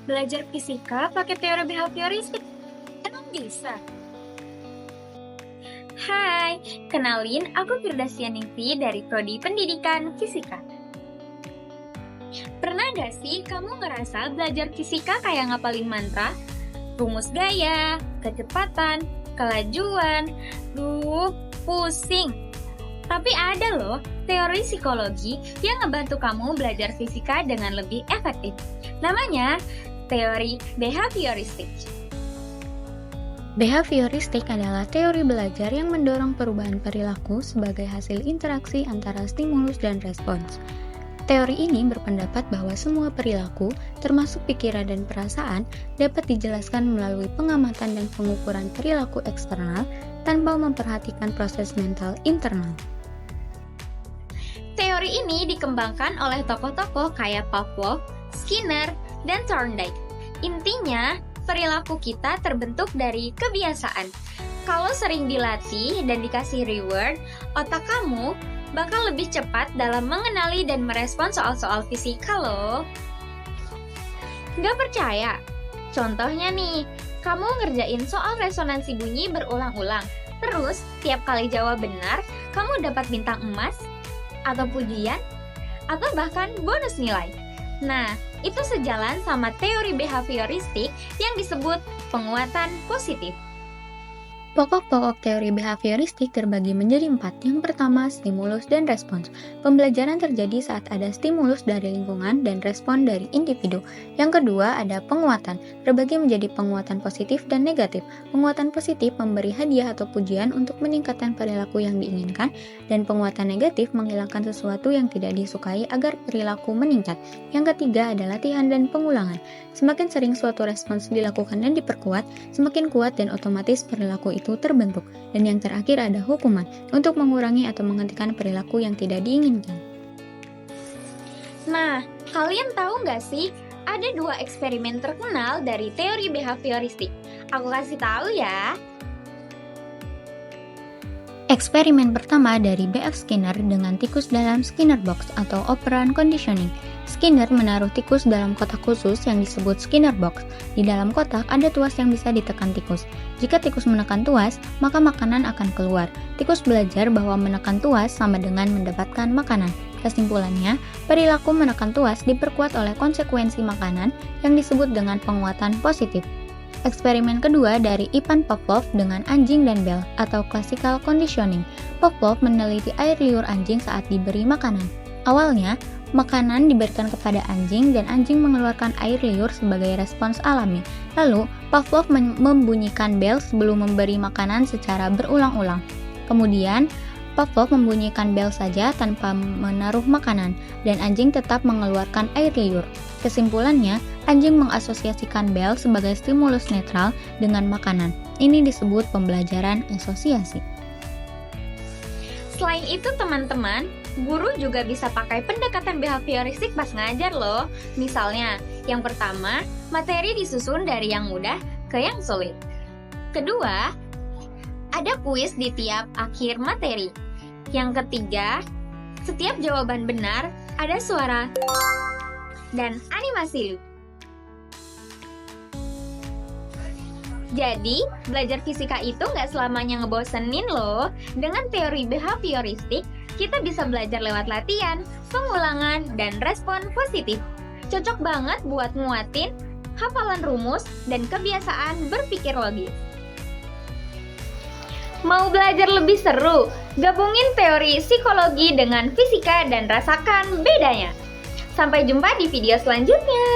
Belajar fisika pakai teori behavioristik. Emang bisa? Hai, kenalin aku Firdausianingsi dari Prodi Pendidikan Fisika. Pernah gak sih kamu ngerasa belajar fisika kayak ngapalin mantra? Rumus gaya, kecepatan, kelajuan, pusing. Tapi ada loh teori psikologi yang ngebantu kamu belajar fisika dengan lebih efektif. Namanya teori behavioristik. Behavioristik adalah teori belajar yang mendorong perubahan perilaku sebagai hasil interaksi antara stimulus dan respons. Teori ini berpendapat bahwa semua perilaku, termasuk pikiran dan perasaan, dapat dijelaskan melalui pengamatan dan pengukuran perilaku eksternal tanpa memperhatikan proses mental internal. Teori ini dikembangkan oleh tokoh-tokoh kayak Pavlov, Skinner, dan Thorndike. Intinya, perilaku kita terbentuk dari kebiasaan. Kalau sering dilatih dan dikasih reward, otak kamu bakal lebih cepat dalam mengenali dan merespon soal-soal fisika loh. Nggak percaya? Contohnya nih, kamu ngerjain soal resonansi bunyi berulang-ulang. Terus, tiap kali jawab benar, kamu dapat bintang emas, atau pujian, atau bahkan bonus nilai. Nah, itu sejalan sama teori behavioristik yang disebut penguatan positif. Pokok-pokok teori behavioristik terbagi menjadi 4. Yang pertama, stimulus dan respons. Pembelajaran terjadi saat ada stimulus dari lingkungan dan respon dari individu. Yang kedua, ada penguatan. Terbagi menjadi penguatan positif dan negatif. Penguatan positif memberi hadiah atau pujian untuk meningkatkan perilaku yang diinginkan, dan penguatan negatif menghilangkan sesuatu yang tidak disukai agar perilaku meningkat. Yang ketiga ada latihan dan pengulangan. Semakin sering suatu respons dilakukan dan diperkuat, semakin kuat dan otomatis perilaku itu terbentuk. Dan yang terakhir ada hukuman, untuk mengurangi atau menghentikan perilaku yang tidak diinginkan. Nah, kalian tahu nggak sih, ada 2 eksperimen terkenal dari teori behavioristik. Aku kasih tahu ya. Eksperimen pertama dari B.F. Skinner dengan tikus dalam Skinner box atau operant conditioning. Skinner menaruh tikus dalam kotak khusus yang disebut Skinner box. Di dalam kotak ada tuas yang bisa ditekan tikus. Jika tikus menekan tuas, maka makanan akan keluar. Tikus belajar bahwa menekan tuas sama dengan mendapatkan makanan. Kesimpulannya, perilaku menekan tuas diperkuat oleh konsekuensi makanan yang disebut dengan penguatan positif. Eksperimen kedua dari Ivan Pavlov dengan anjing dan bel atau classical conditioning. Pavlov meneliti air liur anjing saat diberi makanan. Awalnya, makanan diberikan kepada anjing dan anjing mengeluarkan air liur sebagai respons alami. Lalu, Pavlov membunyikan bel sebelum memberi makanan secara berulang-ulang. Kemudian, Pavlov membunyikan bel saja tanpa menaruh makanan, dan anjing tetap mengeluarkan air liur. Kesimpulannya, anjing mengasosiasikan bel sebagai stimulus netral dengan makanan. Ini disebut pembelajaran asosiasi. Selain itu teman-teman, guru juga bisa pakai pendekatan behavioristik pas ngajar loh. Misalnya, yang pertama, materi disusun dari yang mudah ke yang sulit. Kedua, ada kuis di tiap akhir materi. Yang ketiga, setiap jawaban benar ada suara dan animasi. Jadi, belajar fisika itu nggak selamanya ngebosenin loh. Dengan teori behavioristik, kita bisa belajar lewat latihan, pengulangan, dan respon positif. Cocok banget buat nguatin hafalan rumus dan kebiasaan berpikir logis. Mau belajar lebih seru? Gabungin teori psikologi dengan fisika dan rasakan bedanya. Sampai jumpa di video selanjutnya.